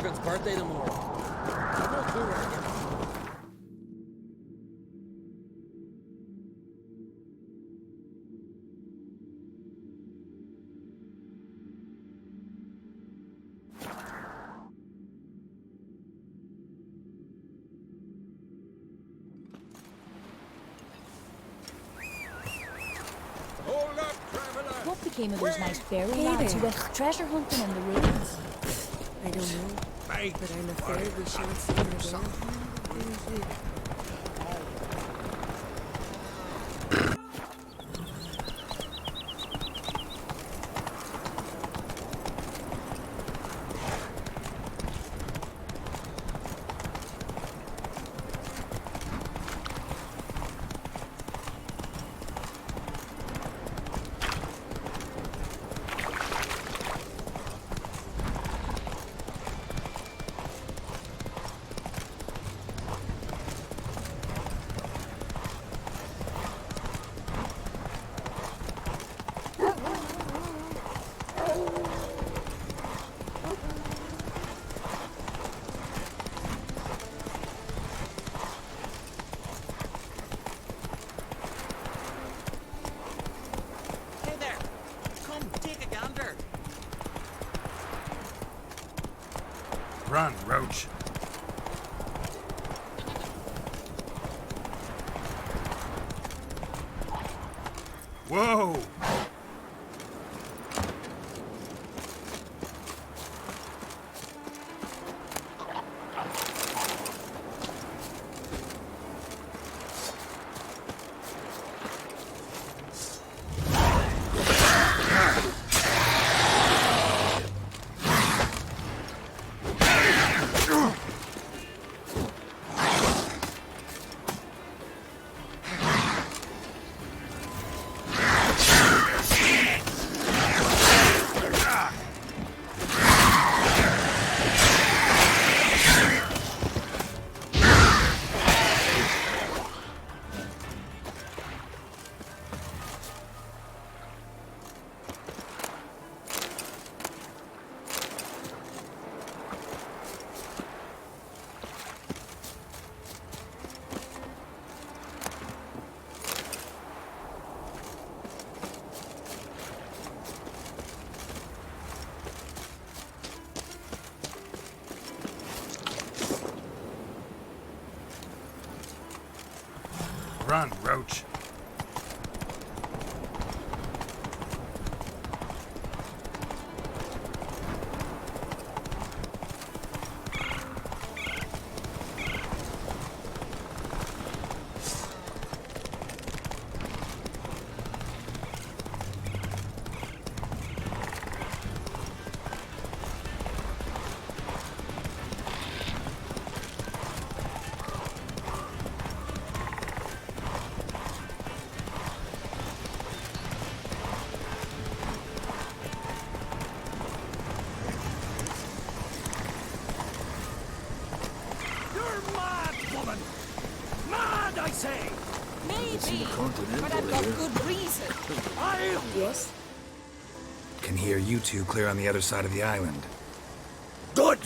Durgan's birthday tomorrow. I've no clue where to get it. What became of those nice fairy lads who went treasure hunting in the ruins? I don't know, but I'm afraid we shan't see them again. Run, Roach. Whoa! Run, Roach. Maybe, but I've got good reason. Yes? Can hear you two clear on the other side of the island. Good!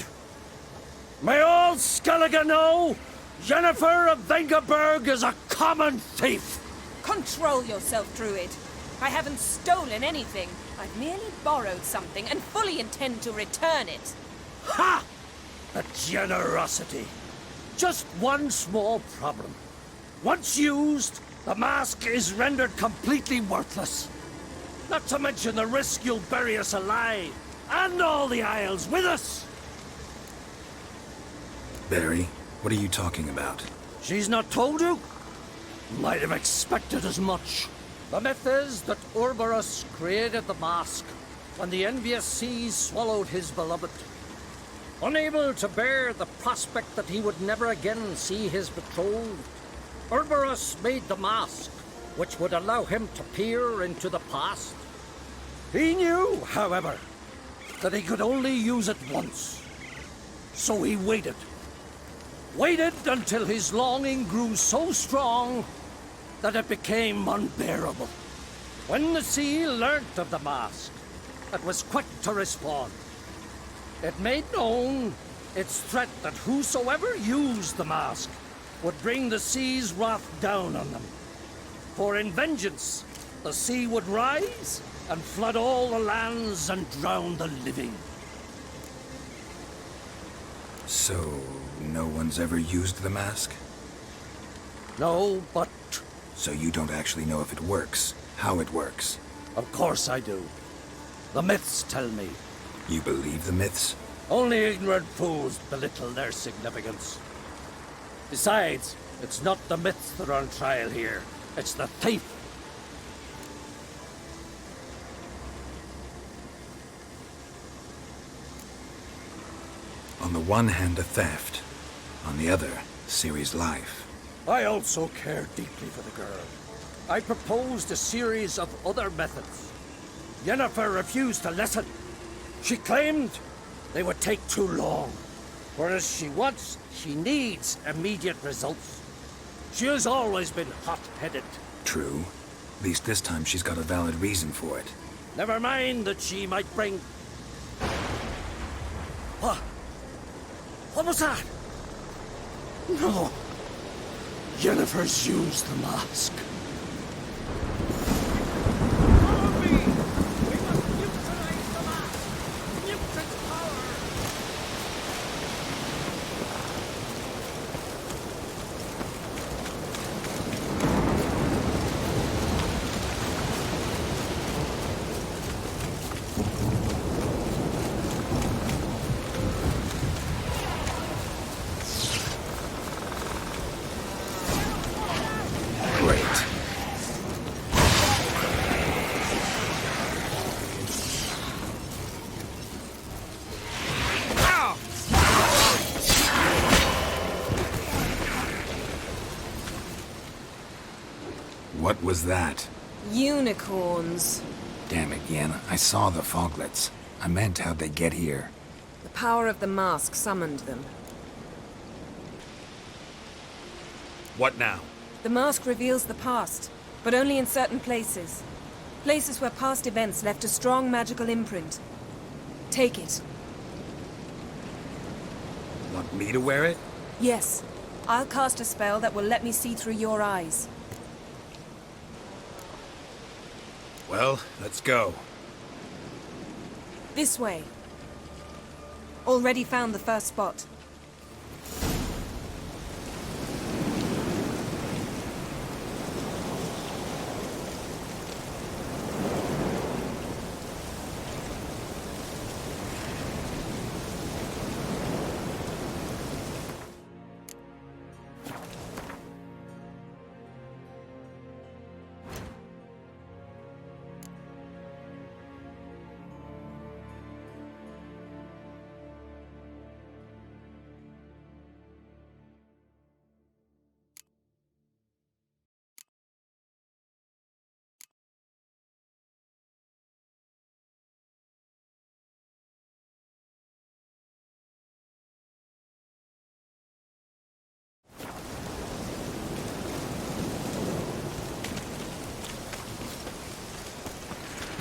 May all Skellige know, Jennifer of Vengerberg is a common thief! Control yourself, Druid. I haven't stolen anything. I've merely borrowed something and fully intend to return it. Ha! A generosity. Just one small problem. Once used, the mask is rendered completely worthless. Not to mention the risk you'll bury us alive, and all the Isles with us! Barry, what are you talking about? She's not told you? Might have expected as much. The myth is that Urberus created the mask when the envious seas swallowed his beloved. Unable to bear the prospect that he would never again see his betrothed, Urberus made the mask, which would allow him to peer into the past. He knew, however, that he could only use it once. So he waited. Waited until his longing grew so strong that it became unbearable. When the sea learnt of the mask, it was quick to respond. It made known its threat that whosoever used the mask would bring the sea's wrath down on them. For in vengeance, the sea would rise and flood all the lands and drown the living. So, no one's ever used the mask? No, but So you don't actually know if it works, how it works? of course I do. The myths tell me. You believe the myths? Only ignorant fools belittle their significance. Besides, it's not the myths that are on trial here. It's the thief. On the one hand, a theft. On the other, Ciri's life. I also care deeply for the girl. I proposed a series of other methods. Yennefer refused to listen. She claimed they would take too long, whereas she needs immediate results. She has always been hot-headed. True. At least this time she's got a valid reason for it. Never mind that she might bring... What? What was that? No. Yennefer's used the mask. Follow me! We must neutralize the mask! Mute its power! Great. What was that? Unicorns. Damn it, Yen. I saw the foglets. I meant how'd they get here. The power of the mask summoned them. What now? The mask reveals the past, but only in certain places. Places where past events left a strong magical imprint. Take it. Want me to wear it? Yes. I'll cast a spell that will let me see through your eyes. Well, let's go. This way. Already found the first spot.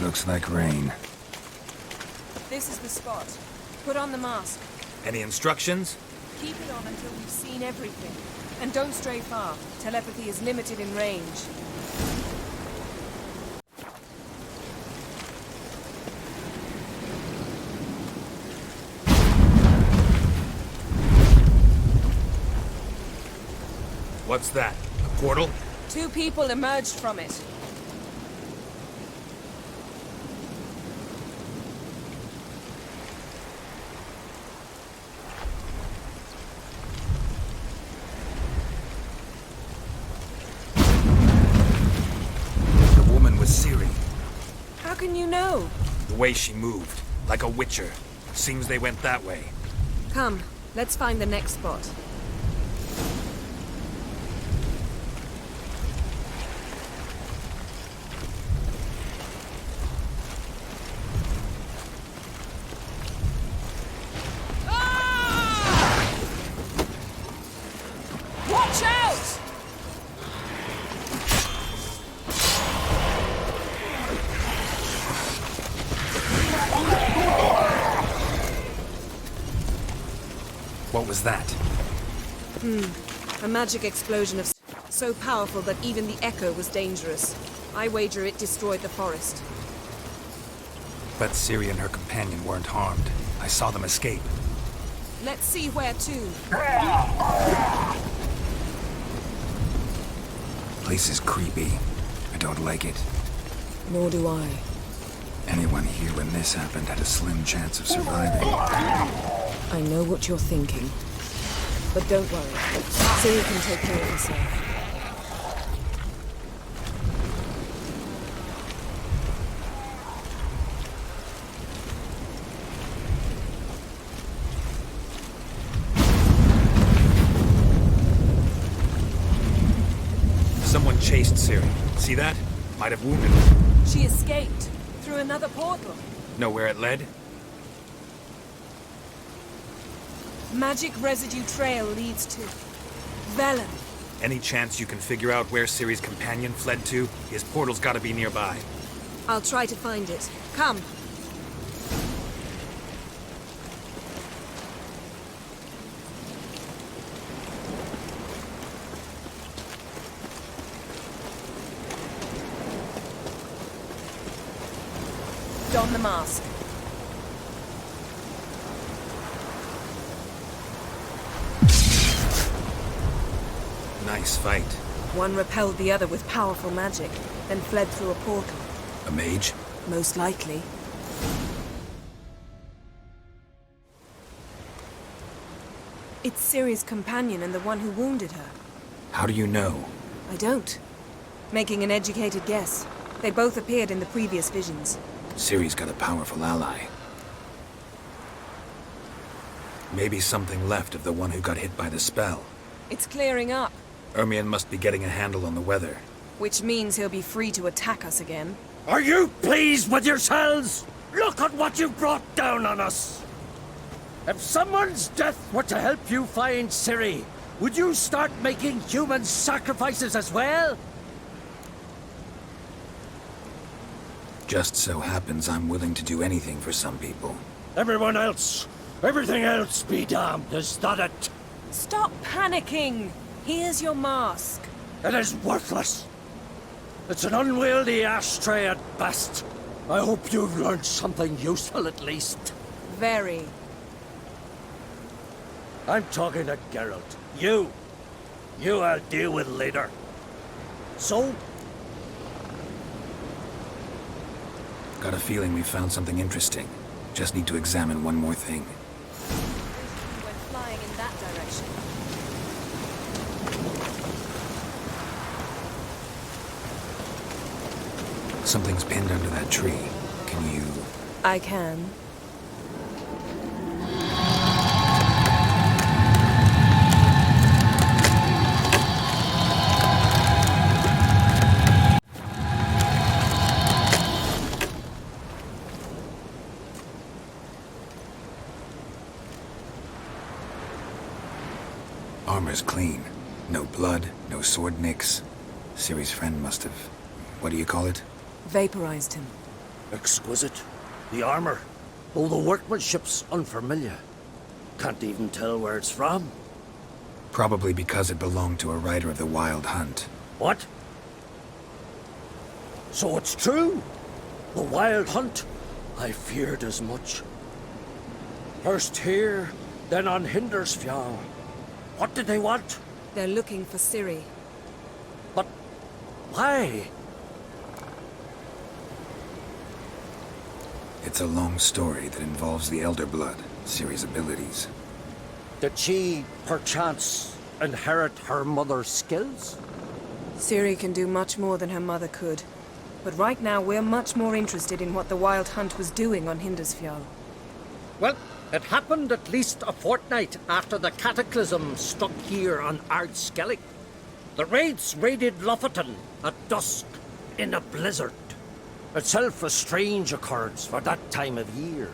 Looks like rain. This is the spot. Put on the mask. Any instructions? Keep it on until we've seen everything. And don't stray far. Telepathy is limited in range. What's that? A portal? 2 people emerged from it. The woman was Ciri. How can you know? The way she moved. Like a witcher. Seems they went that way. Come, let's find the next spot. Watch out! What was that? A magic explosion of so powerful that even the echo was dangerous. I wager it destroyed the forest. But Ciri and her companion weren't harmed. I saw them escape. Let's see where to. Place is creepy. I don't like it. Nor do I. Anyone here when this happened had a slim chance of surviving. I know what you're thinking. But don't worry. Ciri can take care of herself. Someone chased Ciri. See that? Might have wounded her. She escaped through another portal. Know where it led? Magic residue trail leads to Velen. Any chance you can figure out where Ciri's companion fled to? His portal's gotta be nearby. I'll try to find it. Come. Don the mask. Nice fight. One repelled the other with powerful magic, then fled through a portal. A mage? Most likely. It's Ciri's companion and the one who wounded her. How do you know? I don't. Making an educated guess. They both appeared in the previous visions. Ciri's got a powerful ally. Maybe something left of the one who got hit by the spell. It's clearing up, Ermion must be getting a handle on the weather. which means he'll be free to attack us again. Are you pleased with yourselves? Look at what you brought down on us! If someone's death were to help you find Ciri, would you start making human sacrifices as well? Just so happens I'm willing to do anything for some people. Everyone else, everything else be damned, is that it? Stop panicking! Here's your mask. It is worthless. It's an unwieldy ashtray at best. I hope you've learned something useful at least. Very. I'm talking to Geralt. You I'll deal with later. So, Got a feeling we found something interesting. Just need to examine one more thing. Went flying in that direction. Something's pinned under that tree. Can you... I can. Armor's clean. No blood, no sword nicks. Ciri's friend must have... What do you call it? Vaporized him. exquisite. The armor, though the workmanship's unfamiliar. Can't even tell where it's from. Probably because it belonged to a rider of the Wild Hunt. What? So it's true? The Wild Hunt? I feared as much. First here, then on Hindersfjall. What did they want? They're looking for Ciri. But why? It's a long story that involves the Elder Blood, Ciri's abilities. Did she, perchance, inherit her mother's skills? Ciri can do much more than her mother could. But right now, we're much more interested in what the Wild Hunt was doing on Hindersfjall. Well, it happened at least a fortnight after the cataclysm struck here on Skellige. The raids raided Lofoten at dusk in a blizzard. Itself a strange occurrence for that time of year.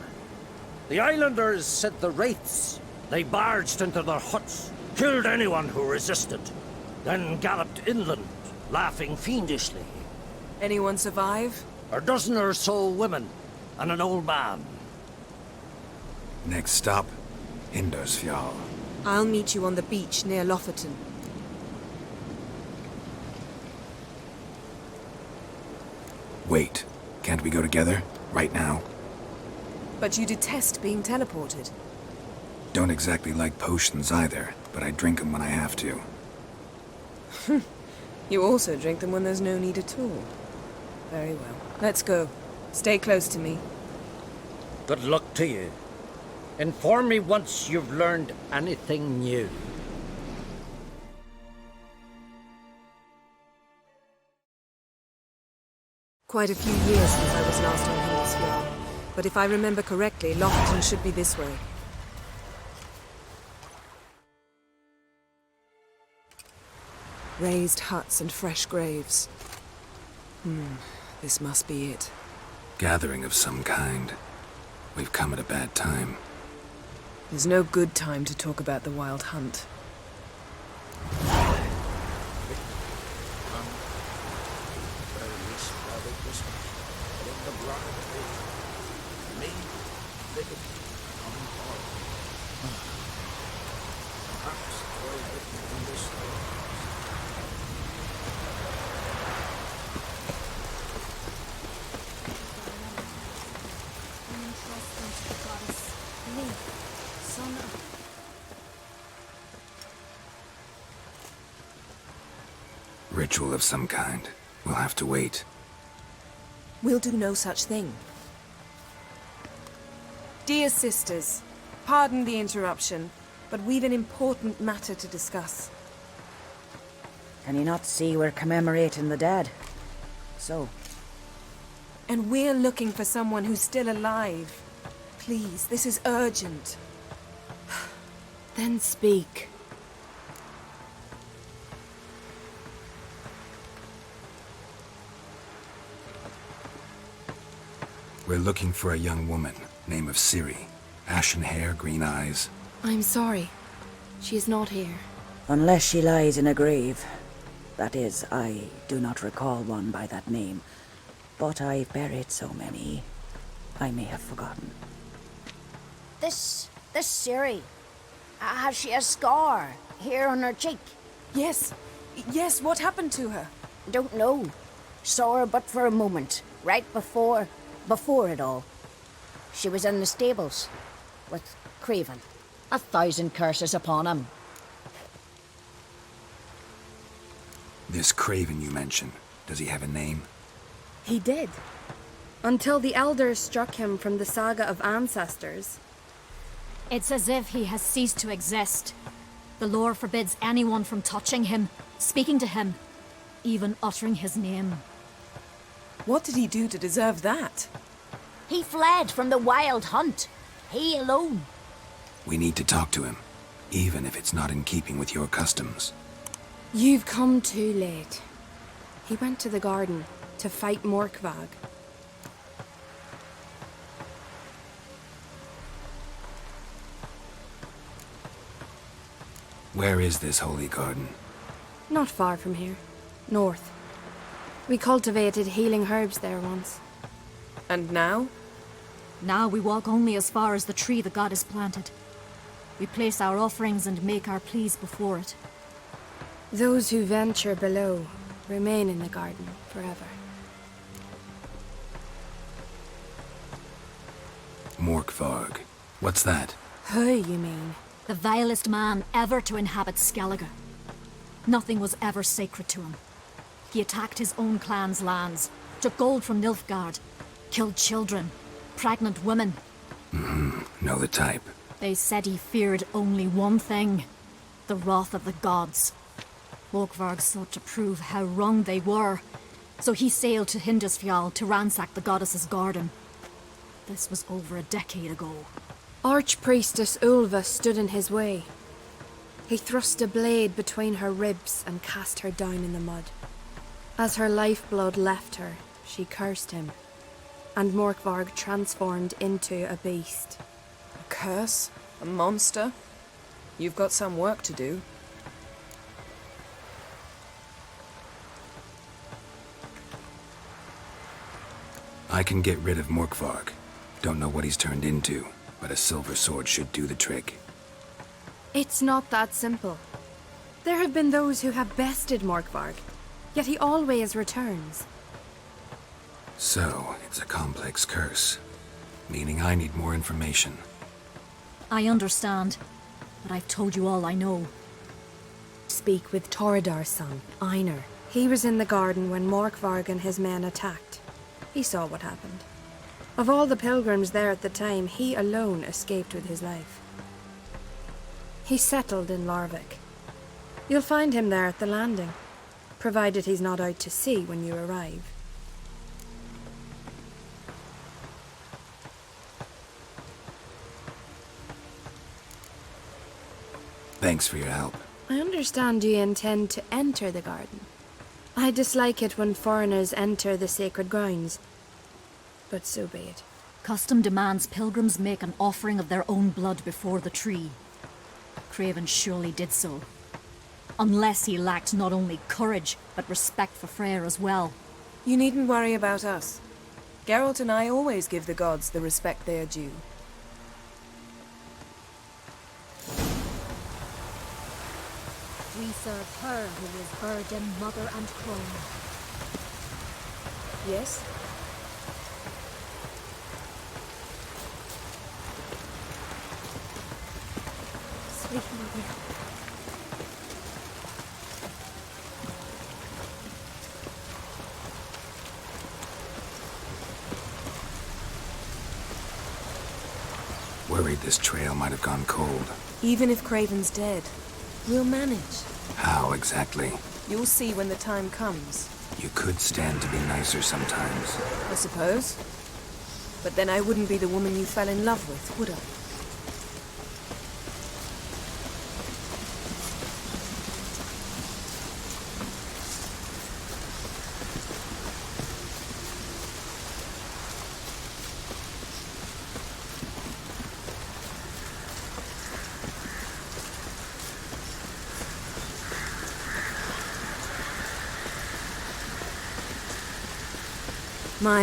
The islanders sent the wraiths. They barged into their huts, killed anyone who resisted, then galloped inland, laughing fiendishly. Anyone survive? A dozen or so women, and an old man. Next stop, Hindersfjall. I'll meet you on the beach near Lofoten. Wait, can't we go together? Right now? But you detest being teleported. Don't exactly like potions either, but I drink them when I have to. You also drink them when there's no need at all. Very well. Let's go. Stay close to me. Good luck to you. Inform me once you've learned anything new. Quite a few years since I was last on Hillsfjord. But if I remember correctly, Lofoten should be this way. Raised huts and fresh graves. This must be it. Gathering of some kind. We've come at a bad time. There's no good time to talk about the Wild Hunt. Ritual of some kind. We'll have to wait. We'll do no such thing. Dear sisters, pardon the interruption, but we've an important matter to discuss. Can you not see we're commemorating the dead? So, And we're looking for someone who's still alive. Please, this is urgent. Then speak. We're looking for a young woman, name of Ciri. Ashen hair, green eyes. I'm sorry. She is not here. unless she lies in a grave. That is, I do not recall one by that name, but I've buried so many, I may have forgotten. This Ciri, has she a scar here on her cheek? Yes, what happened to her? Don't know. Saw her but for a moment, right before it all. She was in the stables with Craven. 1,000 curses upon him. This Craven you mentioned, does he have a name? He did. Until the elders struck him from the saga of ancestors. It's as if he has ceased to exist. The lore forbids anyone from touching him, speaking to him, even uttering his name. What did he do to deserve that? He fled from the Wild Hunt. He alone. We need to talk to him, even if it's not in keeping with your customs. You've come too late. He went to the garden to fight Morkvag. Where is this holy garden? Not far from here. North. We cultivated healing herbs there once. And now? Now we walk only as far as the tree the goddess planted. We place our offerings and make our pleas before it. Those who venture below remain in the garden forever. Morkvarg. What's that? Who, you mean? The vilest man ever to inhabit Skellige. Nothing was ever sacred to him. He attacked his own clan's lands, took gold from Nilfgaard, killed children, pregnant women. Know the type. They said he feared only one thing, the wrath of the gods. Morkvarg sought to prove how wrong they were, so he sailed to Hindisfjall to ransack the goddess's garden. This was over a decade ago. Archpriestess Ulva stood in his way. He thrust a blade between her ribs and cast her down in the mud. As her lifeblood left her, she cursed him, and Morkvarg transformed into a beast. A curse? A monster? You've got some work to do. I can get rid of Morkvarg. Don't know what he's turned into, but a silver sword should do the trick. It's not that simple. There have been those who have bested Morkvarg, yet he always returns. So, it's a complex curse. Meaning I need more information. I understand, but I've told you all I know. Speak with Torridar's son, Einar. He was in the garden when Morkvarg and his men attacked. He saw what happened. Of all the pilgrims there at the time, he alone escaped with his life. He settled in Larvik. You'll find him there at the landing, provided he's not out to sea when you arrive. Thanks for your help. I understand you intend to enter the garden. I dislike it when foreigners enter the sacred grounds, but so be it. Custom demands pilgrims make an offering of their own blood before the tree. Craven surely did so. Unless he lacked not only courage, but respect for Freyr as well. You needn't worry about us. Geralt and I always give the gods the respect they are due. We serve her who is virgin, mother and crone. Yes? Sweet mother. Worried this trail might have gone cold. Even if Craven's dead, we'll manage. How exactly? You'll see when the time comes. You could stand to be nicer sometimes. I suppose. But then I wouldn't be the woman you fell in love with, would I?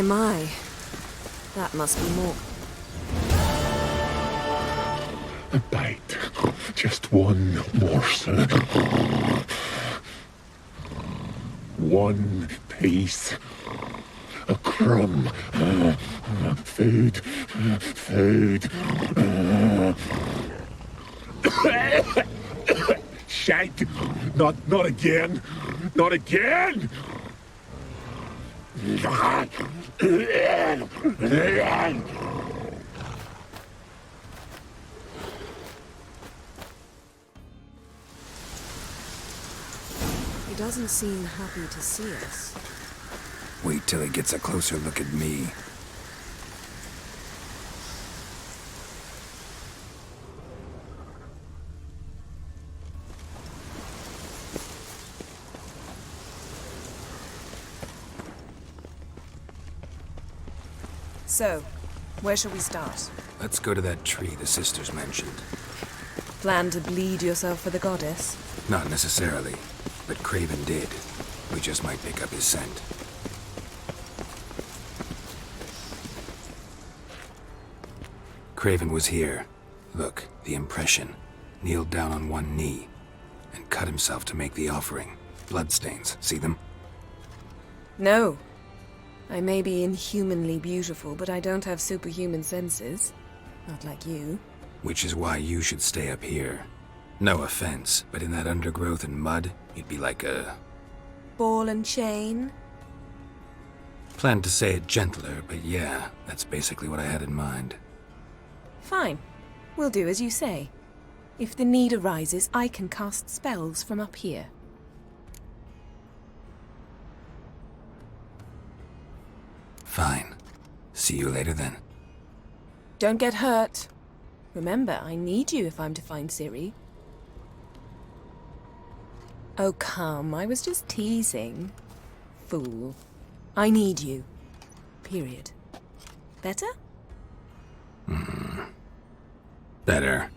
My. That must be more. A bite. Just one morsel. One piece. A crumb. Food. Food. Shite. Not again. Not again! He doesn't seem happy to see us. Wait till he gets a closer look at me. So, where shall we start? Let's go to that tree the sisters mentioned. Plan to bleed yourself for the goddess? Not necessarily, but Craven did. We just might pick up his scent. Craven was here. Look, the impression. Kneeled down on one knee and cut himself to make the offering. Bloodstains, see them? No. I may be inhumanly beautiful, but I don't have superhuman senses. Not like you. Which is why you should stay up here. No offense, but in that undergrowth and mud, you'd be like a... Ball and chain? Planned to say it gentler, but yeah, that's basically what I had in mind. Fine. We'll do as you say. If the need arises, I can cast spells from up here. Fine. See you later then. Don't get hurt. Remember, I need you if I'm to find Ciri. Oh, come. I was just teasing. Fool. I need you. Period. Better? Better.